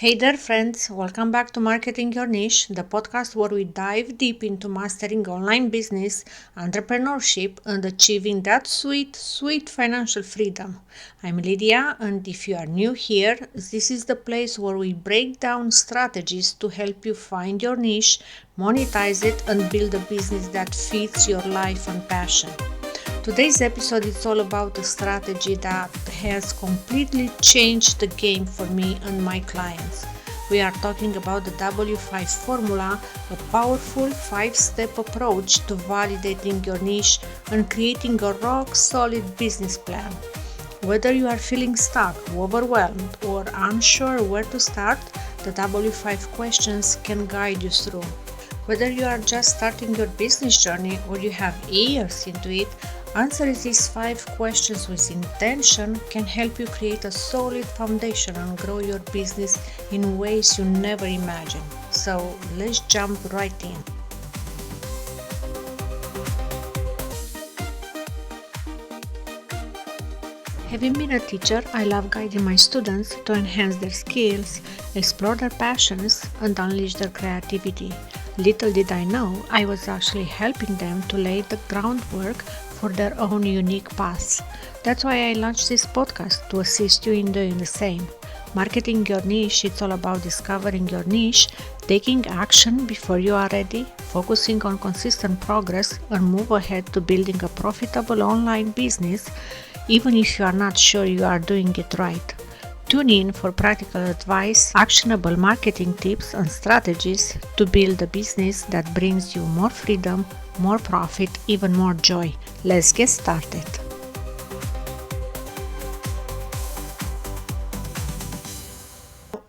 Hey there, friends. Welcome back to Marketing Your Niche, the podcast where we dive deep into mastering online business, entrepreneurship, and achieving that sweet financial freedom. I'm Lydia, and if you are new here, this is the place where we break down strategies to help you find your niche, monetize it, and build a business that fits your life and passion. Today's episode is all about a strategy that has completely changed the game for me and my clients. We are talking about the W5 formula, a powerful 5-step approach to validating your niche and creating a rock solid business plan. Whether you are feeling stuck, overwhelmed, or unsure where to start, the W5 questions can guide you through. Whether you are just starting your business journey or you have years into it, answering these 5 questions with intention can help you create a solid foundation and grow your business in ways you never imagined. So let's jump right in. Having been a teacher, I love guiding my students to enhance their skills, explore their passions, and unleash their creativity. Little did I know, I was actually helping them to lay the groundwork for their own unique paths. That's why I launched this podcast, to assist you in doing the same. Marketing your niche, it's all about discovering your niche, taking action before you are ready, focusing on consistent progress, and move ahead to building a profitable online business, even if you are not sure you are doing it right. Tune in for practical advice, actionable marketing tips, and strategies to build a business that brings you more freedom, more profit, even more joy. Let's get started.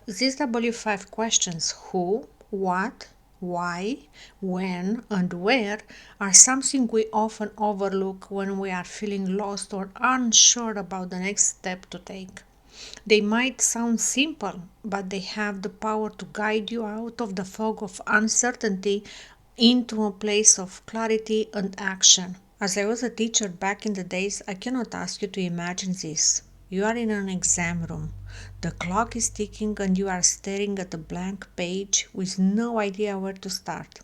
These W5 questions, who, what, why, when, and where, are something we often overlook when we are feeling lost or unsure about the next step to take. They might sound simple, but they have the power to guide you out of the fog of uncertainty into a place of clarity and action. As I was a teacher back in the days, I cannot ask you to imagine this. You are in an exam room. The clock is ticking and you are staring at a blank page with no idea where to start.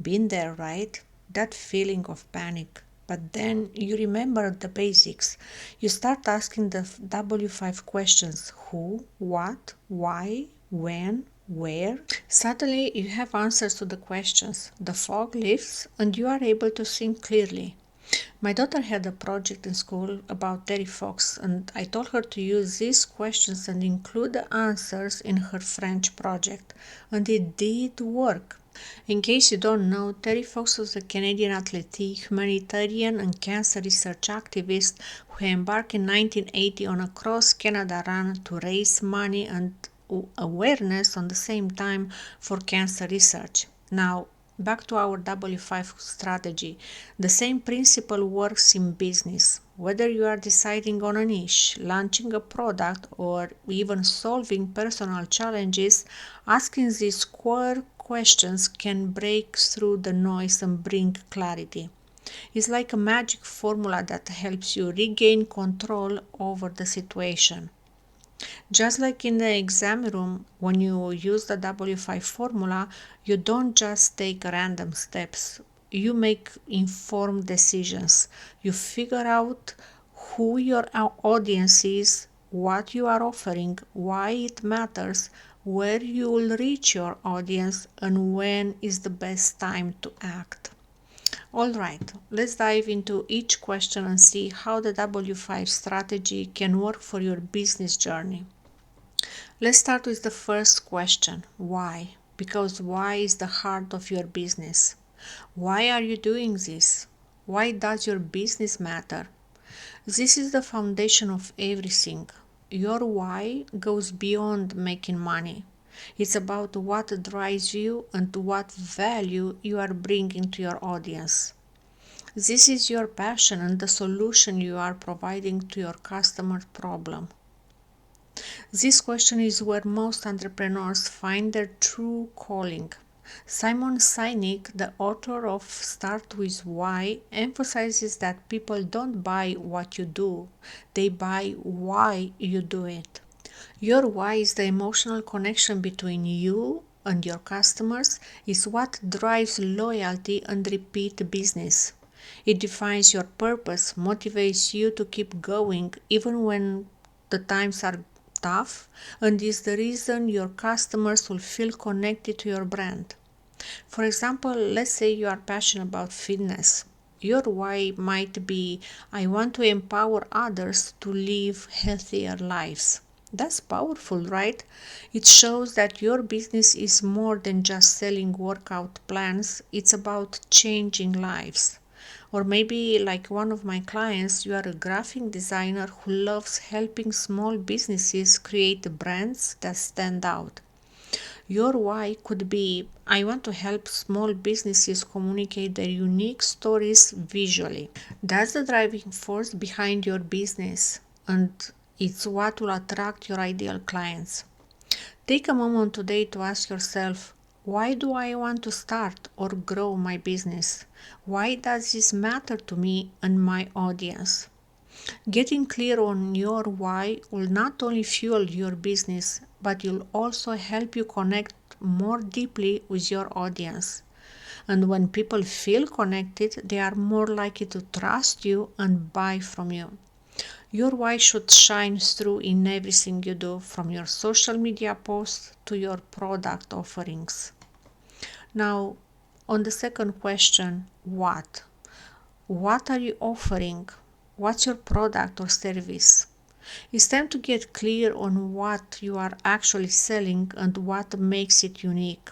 Been there, right? That feeling of panic. But then you remember the basics. You start asking the W5 questions: who, what, why, when, where. Suddenly you have answers to the questions. The fog lifts and you are able to think clearly. My daughter had a project in school about Terry Fox, and I told her to use these questions and include the answers in her French project, and it did work. In case you don't know, Terry Fox was a Canadian athlete, humanitarian, and cancer research activist who embarked in 1980 on a cross-Canada run to raise money and awareness on the same time for cancer research. Now, back to our W5 strategy. The same principle works in business. Whether you are deciding on a niche, launching a product, or even solving personal challenges, asking these core questions can break through the noise and bring clarity. It's like a magic formula that helps you regain control over the situation. Just like in the exam room, when you use the W5 formula, you don't just take random steps. You make informed decisions. You figure out who your audience is, what you are offering, why it matters, where you will reach your audience, and when is the best time to act. Alright, let's dive into each question and see how the W5 strategy can work for your business journey. Let's start with the first question. Why? Because why is the heart of your business. Why are you doing this? Why does your business matter? This is the foundation of everything. Your why goes beyond making money. It's about what drives you and what value you are bringing to your audience. This is your passion and the solution you are providing to your customer problem. This question is where most entrepreneurs find their true calling. Simon Sinek, the author of Start With Why, emphasizes that people don't buy what you do, they buy why you do it. Your why is the emotional connection between you and your customers is what drives loyalty and repeat business. It defines your purpose, motivates you to keep going even when the times are tough, and is the reason your customers will feel connected to your brand. For example, let's say you are passionate about fitness. Your why might be I want to empower others to live healthier lives. That's powerful, right? It shows that your business is more than just selling workout plans, it's about changing lives. Or maybe, like one of my clients, you are a graphic designer who loves helping small businesses create brands that stand out. Your why could be I want to help small businesses communicate their unique stories visually. That's the driving force behind your business, and it's what will attract your ideal clients. Take a moment today to ask yourself, why do I want to start or grow my business? Why does this matter to me and my audience? Getting clear on your why will not only fuel your business, but will also help you connect more deeply with your audience. And when people feel connected, they are more likely to trust you and buy from you. Your why should shine through in everything you do, from your social media posts to your product offerings. Now, on the second question, what? What are you offering? What's your product or service? It's time to get clear on what you are actually selling and what makes it unique.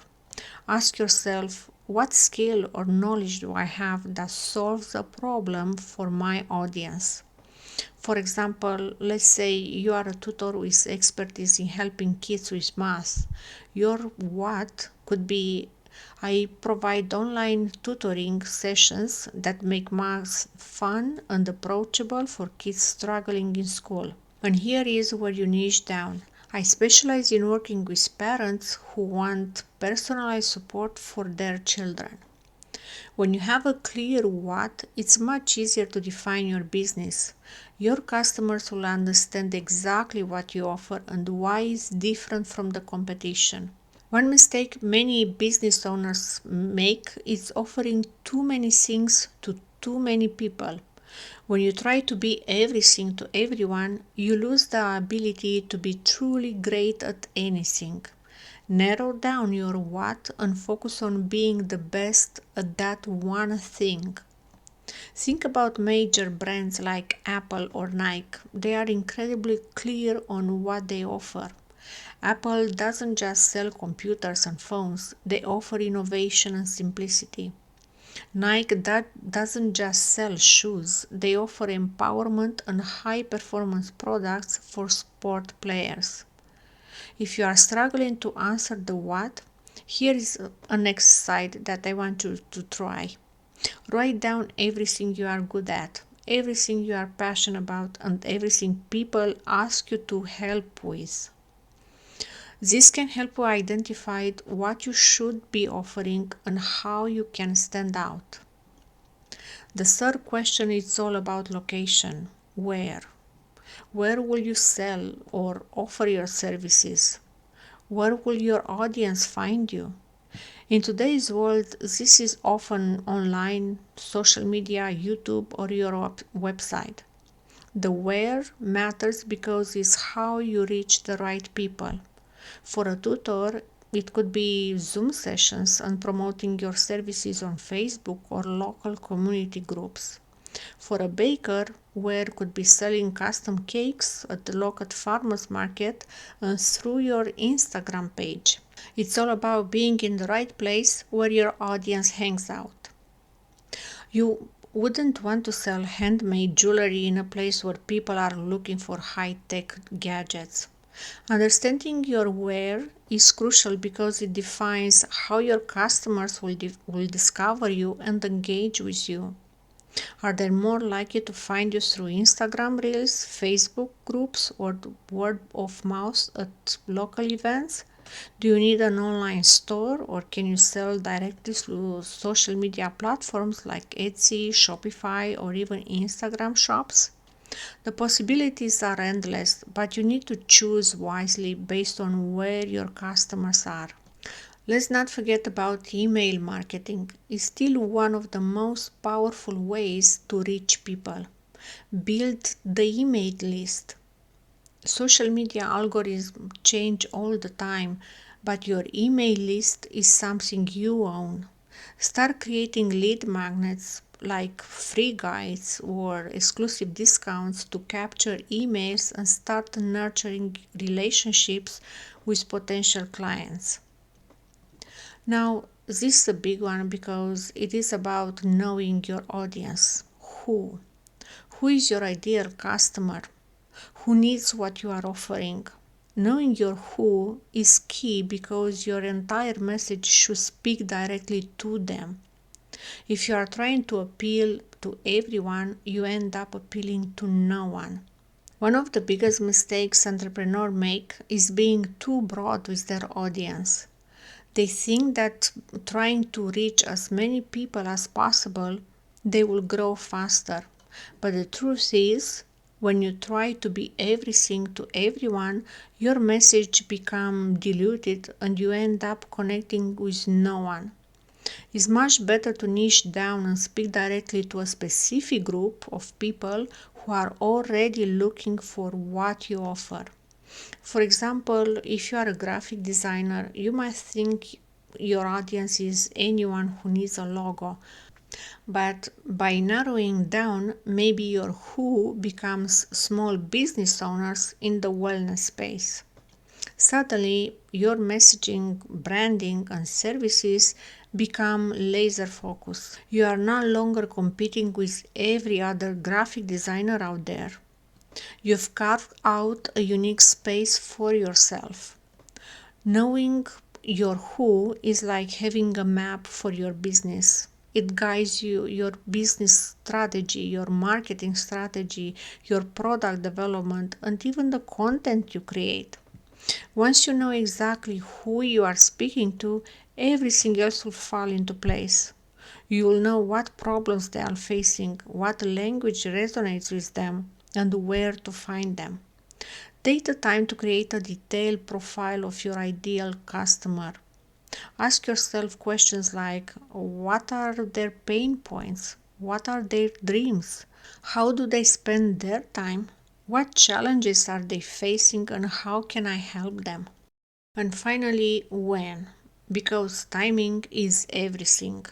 Ask yourself, what skill or knowledge do I have that solves a problem for my audience? For example, let's say you are a tutor with expertise in helping kids with math. Your what could be I provide online tutoring sessions that make math fun and approachable for kids struggling in school. And here is where you niche down. I specialize in working with parents who want personalized support for their children. When you have a clear what, it's much easier to define your business. Your customers will understand exactly what you offer and why it's different from the competition. One mistake many business owners make is offering too many things to too many people. When you try to be everything to everyone, you lose the ability to be truly great at anything. Narrow down your what and focus on being the best at that one thing. Think about major brands like Apple or Nike. They are incredibly clear on what they offer. Apple doesn't just sell computers and phones, they offer innovation and simplicity. Nike doesn't just sell shoes, they offer empowerment and high performance products for sport players. If you are struggling to answer the what, here is an exercise that I want you to try. Write down everything you are good at, everything you are passionate about, and everything people ask you to help with. This can help you identify what you should be offering and how you can stand out. The third question is all about location. Where? Where will you sell or offer your services? Where will your audience find you? In today's world, this is often online, social media, YouTube, or your website. The where matters because it's how you reach the right people. For a tutor, it could be Zoom sessions and promoting your services on Facebook or local community groups. For a baker, where could be selling custom cakes at the local farmers market and through your Instagram page. It's all about being in the right place where your audience hangs out. You wouldn't want to sell handmade jewelry in a place where people are looking for high-tech gadgets. Understanding your where is crucial because it defines how your customers will discover you and engage with you. Are they more likely to find you through Instagram Reels, Facebook groups, or word of mouth at local events? Do you need an online store, or can you sell directly through social media platforms like Etsy, Shopify, or even Instagram shops? The possibilities are endless, but you need to choose wisely based on where your customers are. Let's not forget about email marketing. It's still one of the most powerful ways to reach people. Build the email list. Social media algorithms change all the time, but your email list is something you own. Start creating lead magnets like free guides or exclusive discounts to capture emails and start nurturing relationships with potential clients. Now, this is a big one because it is about knowing your audience. Who? Who is your ideal customer? Who needs what you are offering? Knowing your who is key because your entire message should speak directly to them. If you are trying to appeal to everyone, you end up appealing to no one. One of the biggest mistakes entrepreneurs make is being too broad with their audience. They think that trying to reach as many people as possible, they will grow faster. But the truth is, when you try to be everything to everyone, your message becomes diluted and you end up connecting with no one. It's much better to niche down and speak directly to a specific group of people who are already looking for what you offer. For example, if you are a graphic designer, you might think your audience is anyone who needs a logo. But by narrowing down, maybe your who becomes small business owners in the wellness space. Suddenly, your messaging, branding, and services become laser focused. You are no longer competing with every other graphic designer out there. You've carved out a unique space for yourself. Knowing your who is like having a map for your business. It guides you, your business strategy, your marketing strategy, your product development, and even the content you create. Once you know exactly who you are speaking to, everything else will fall into place. You will know what problems they are facing, what language resonates with them, and where to find them. Take the time to create a detailed profile of your ideal customer. Ask yourself questions like what are their pain points? What are their dreams? How do they spend their time? What challenges are they facing and how can I help them? And finally, when? Because timing is everything.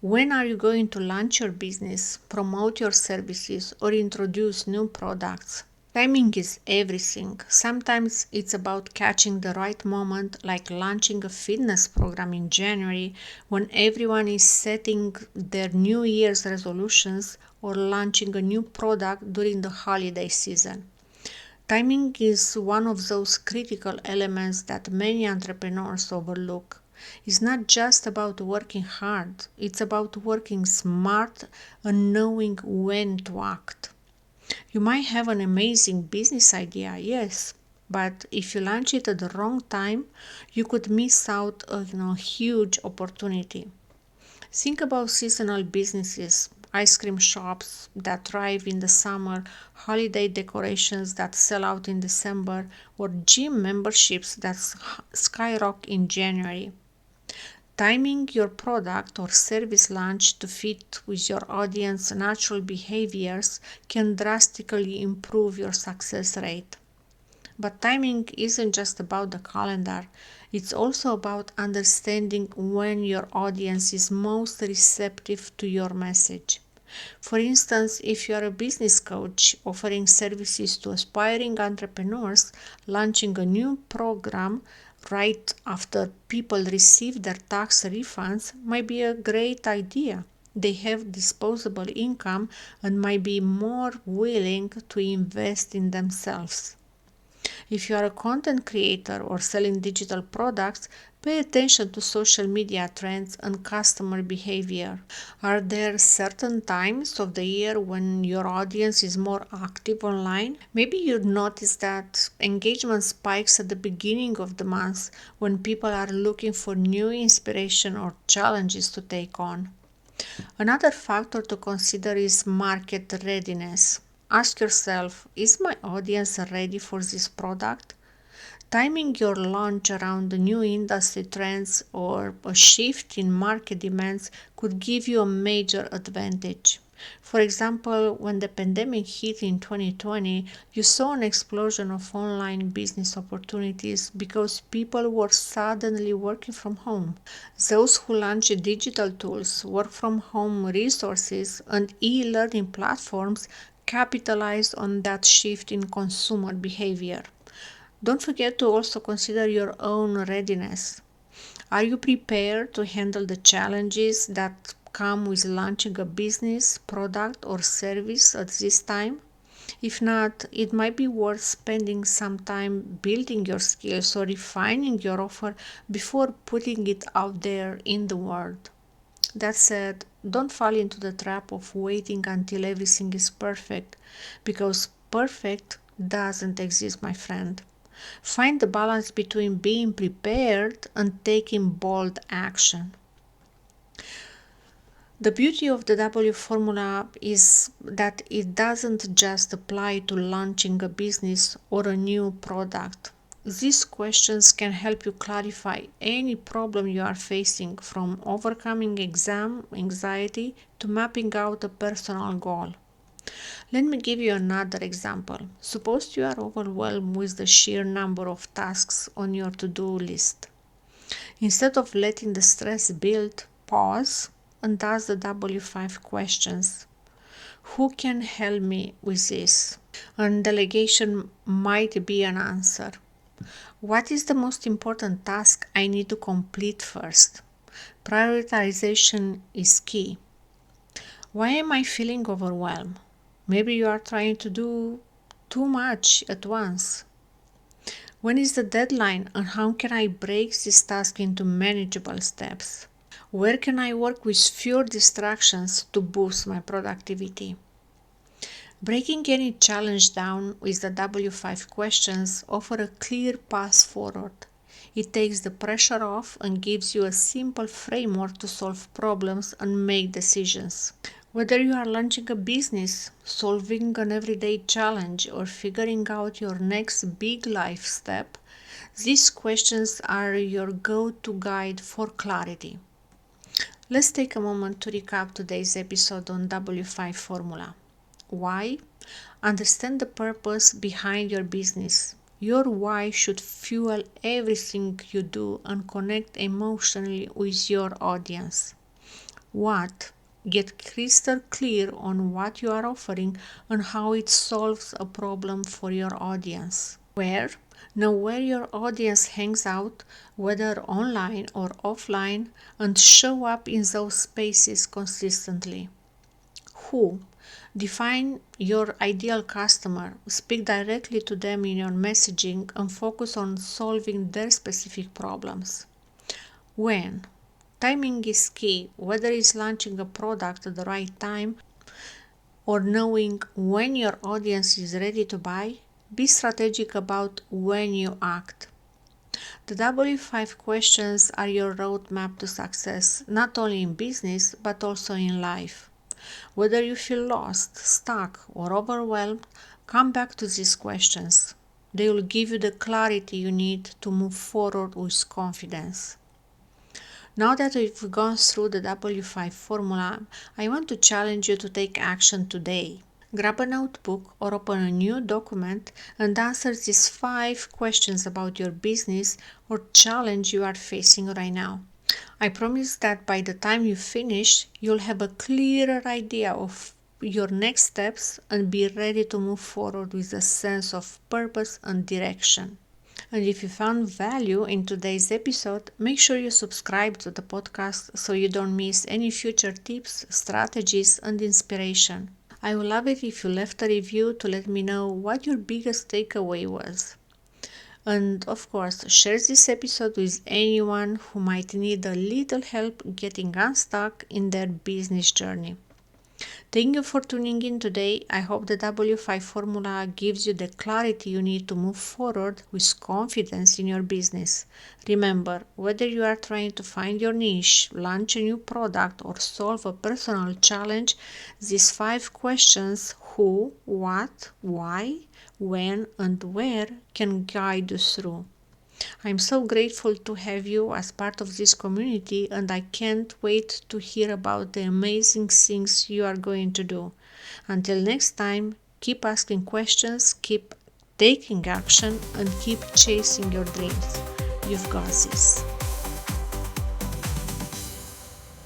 When are you going to launch your business, promote your services, or introduce new products? Timing is everything. Sometimes it's about catching the right moment, like launching a fitness program in January when everyone is setting their New Year's resolutions, or launching a new product during the holiday season. Timing is one of those critical elements that many entrepreneurs overlook. It's not just about working hard, it's about working smart and knowing when to act. You might have an amazing business idea, yes, but if you launch it at the wrong time, you could miss out on a huge opportunity. Think about seasonal businesses, ice cream shops that thrive in the summer, holiday decorations that sell out in December, or gym memberships that skyrocket in January. Timing your product or service launch to fit with your audience's natural behaviors can drastically improve your success rate. But timing isn't just about the calendar, it's also about understanding when your audience is most receptive to your message. For instance, if you are a business coach offering services to aspiring entrepreneurs, launching a new program right after people receive their tax refunds might be a great idea. They have disposable income and might be more willing to invest in themselves. If you are a content creator or selling digital products, pay attention to social media trends and customer behavior. Are there certain times of the year when your audience is more active online? Maybe you notice that engagement spikes at the beginning of the month when people are looking for new inspiration or challenges to take on. Another factor to consider is market readiness. Ask yourself, is my audience ready for this product? Timing your launch around the new industry trends or a shift in market demands could give you a major advantage. For example, when the pandemic hit in 2020, you saw an explosion of online business opportunities because people were suddenly working from home. Those who launched digital tools, work from home resources, and e learning platforms capitalized on that shift in consumer behavior. Don't forget to also consider your own readiness. Are you prepared to handle the challenges that come with launching a business, product, or service at this time? If not, it might be worth spending some time building your skills or refining your offer before putting it out there in the world. That said, don't fall into the trap of waiting until everything is perfect, because perfect doesn't exist, my friend. Find the balance between being prepared and taking bold action. The beauty of the W formula is that it doesn't just apply to launching a business or a new product. These questions can help you clarify any problem you are facing, from overcoming exam anxiety to mapping out a personal goal. Let me give you another example. Suppose you are overwhelmed with the sheer number of tasks on your to-do list. Instead of letting the stress build, pause and ask the W5 questions. Who can help me with this? And delegation might be an answer. What is the most important task I need to complete first? Prioritization is key. Why am I feeling overwhelmed? Maybe you are trying to do too much at once. When is the deadline and how can I break this task into manageable steps? Where can I work with fewer distractions to boost my productivity? Breaking any challenge down with the W5 questions offer a clear path forward. It takes the pressure off and gives you a simple framework to solve problems and make decisions. Whether you are launching a business, solving an everyday challenge, or figuring out your next big life step, these questions are your go-to guide for clarity. Let's take a moment to recap today's episode on W5 formula. Why? Understand the purpose behind your business. Your why should fuel everything you do and connect emotionally with your audience. What? Get crystal clear on what you are offering and how it solves a problem for your audience. Where? Know where your audience hangs out, whether online or offline, and show up in those spaces consistently. Who? Define your ideal customer, speak directly to them in your messaging, and focus on solving their specific problems. When? Timing is key, whether it's launching a product at the right time or knowing when your audience is ready to buy. Be strategic about when you act. The W5 questions are your roadmap to success, not only in business but also in life. Whether you feel lost, stuck, or overwhelmed, come back to these questions. They will give you the clarity you need to move forward with confidence. Now that we've gone through the W5 formula, I want to challenge you to take action today. Grab a notebook or open a new document and answer these 5 questions about your business or challenge you are facing right now. I promise that by the time you finish, you'll have a clearer idea of your next steps and be ready to move forward with a sense of purpose and direction. And if you found value in today's episode, make sure you subscribe to the podcast so you don't miss any future tips, strategies, and inspiration. I would love it if you left a review to let me know what your biggest takeaway was. And of course, share this episode with anyone who might need a little help getting unstuck in their business journey. Thank you for tuning in today. I hope the W5 formula gives you the clarity you need to move forward with confidence in your business. Remember, whether you are trying to find your niche, launch a new product, or solve a personal challenge, these 5 questions who, what, why, when, and where can guide you through. I'm so grateful to have you as part of this community, and I can't wait to hear about the amazing things you are going to do. Until next time, keep asking questions, keep taking action, and keep chasing your dreams. You've got this.